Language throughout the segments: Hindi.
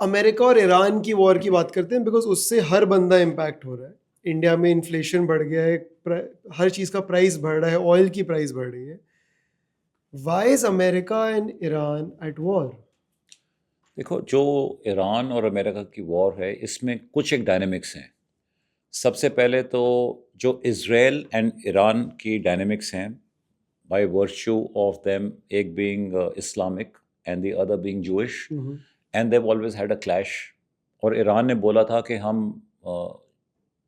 अमेरिका और ईरान की वॉर की बात करते हैं बिकॉज उससे हर बंदा इम्पैक्ट हो रहा है। इंडिया में इन्फ्लेशन बढ़ गया है, हर चीज़ का प्राइस बढ़ रहा है, ऑयल की प्राइस बढ़ रही है। Why is America and Iran at war? देखो, जो ईरान और अमेरिका की वॉर है इसमें कुछ एक डायनेमिक्स हैं। सबसे पहले तो जो इज़राइल एंड ईरान की डायनेमिक्स हैं, बाय वर्च्यू ऑफ देम, एक being Islamic and the other being Jewish, and they always had a clash. और ईरान ने बोला था कि हम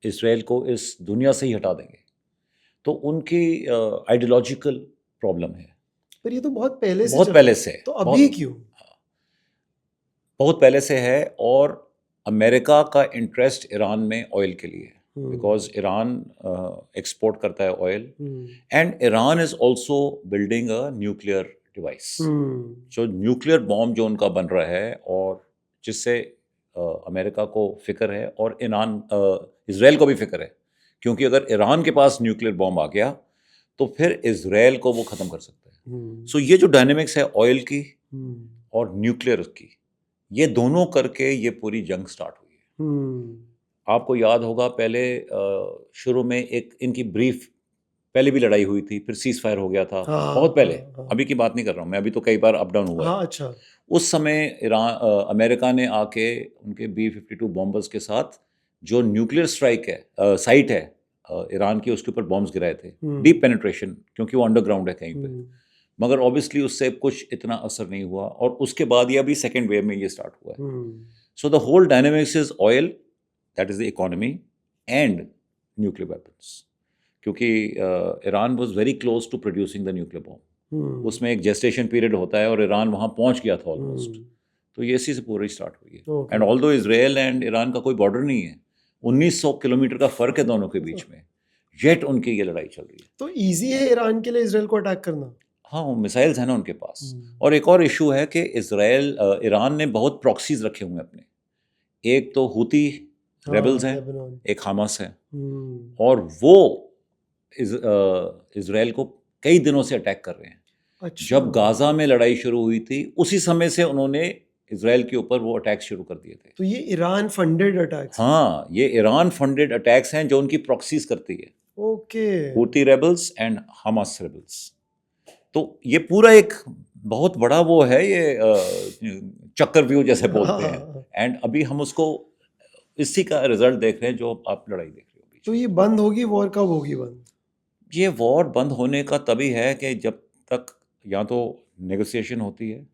इज़राइल को इस दुनिया से ही हटा देंगे। तो उनकी आइडियोलॉजिकल प्रॉब्लम है। पर ये तो बहुत पहले से बहुत चल रहा पहले है, से तो अभी बहुत क्यों? बहुत पहले से है। और अमेरिका का इंटरेस्ट ईरान में ऑयल के लिए है, बिकॉज ईरान एक्सपोर्ट करता है oil, and Iran is also building a nuclear device. जो न्यूक्लियर बॉम्ब जो उनका बन रहा है, और जिससे अमेरिका को फिक्र है और ईरान इज़राइल को भी फिक्र है, क्योंकि अगर ईरान के पास न्यूक्लियर बॉम्ब आ गया तो फिर इज़राइल को वो ख़त्म कर सकते हैं। सो ये जो डायनेमिक्स है ऑयल की और न्यूक्लियर की, ये दोनों करके ये पूरी जंग स्टार्ट हुई है। आपको याद होगा पहले शुरू में एक इनकी ब्रीफ पहले भी लड़ाई हुई थी, फिर सीज फायर हो गया था। हाँ, बहुत पहले, हाँ। अभी की बात नहीं कर रहा हूँ मैं, अभी तो कई बार अप डाउन हुआ है। हाँ, अच्छा। उस समय अमेरिका ने आके उनके B-52 बॉम्बर्स के साथ जो न्यूक्लियर स्ट्राइक है, साइट है ईरान की, उसके ऊपर बॉम्ब्स गिराए थे। डीप पेनिट्रेशन, क्योंकि वो अंडरग्राउंड है कहीं पे। मगर ऑब्वियसली उससे कुछ इतना असर नहीं हुआ, और उसके बाद ये अभी सेकेंड वेव में ये स्टार्ट हुआ है। So the whole dynamics is oil, that is the economy, and nuclear weapons. क्योंकि Iran was very close to producing the nuclear bomb. उसमें एक जेस्टेशन पीरियड होता है, और ईरान वहाँ पहुँच गया था ऑलमोस्ट। तो ये इसी से पूरी स्टार्ट हुई है। And although Israel and Iran का कोई बॉर्डर नहीं है, 1900 किलोमीटर का फर्क है दोनों के बीच में, येट उनकी ये लड़ाई चल रही है। तो इजी है ईरान के लिए इजराइल को अटैक करना? हाँ, वो मिसाइल्स हैं ना उनके पास। और एक और इशू है कि ईरान ने बहुत प्रॉक्सीज रखे हुए हैं अपने। एक तो हुती रेबल्स हैं, एक हमास है, और वो इजराइल को कई दिनों से अटैक कर रहे हैं। अच्छा। जब गाजा में लड़ाई शुरू हुई थी, उसी समय से उन्होंने इजराइल के ऊपर वो अटैक शुरू कर दिए थे। तो ये ईरान फंडेड अटैक्स? हाँ, ये ईरान फंडेड अटैक्स हैं जो उनकी प्रॉक्सीज करती है। Okay. Houthi rebels and Hamas rebels. तो ये पूरा एक बहुत बड़ा वो है, ये चक्रव्यूह जैसे बोलते हैं। एंड अभी हम उसको, इसी का रिजल्ट देख रहे हैं, जो आप लड़ाई देख रहे हो बीच तो में। ये बंद होगी वॉर, कब होगी बंद? ये वॉर बंद होने का तभी है कि जब तक या तो नेगोशिएशन होती है,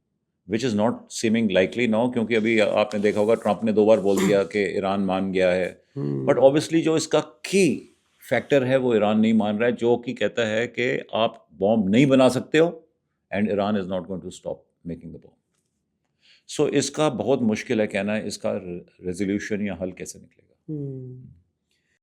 which is not seeming likely now, क्योंकि अभी आपने देखा होगा ट्रंप ने 2 बार बोल दिया कि ईरान मान गया है। बट ऑब्वियसली जो इसका की फैक्टर है वो ईरान नहीं मान रहा है, जो कि कहता है कि आप बॉम्ब नहीं बना सकते हो, and Iran is not going to stop making the bomb. So इसका बहुत मुश्किल है कहना है इसका रेजोल्यूशन या हल कैसे निकलेगा।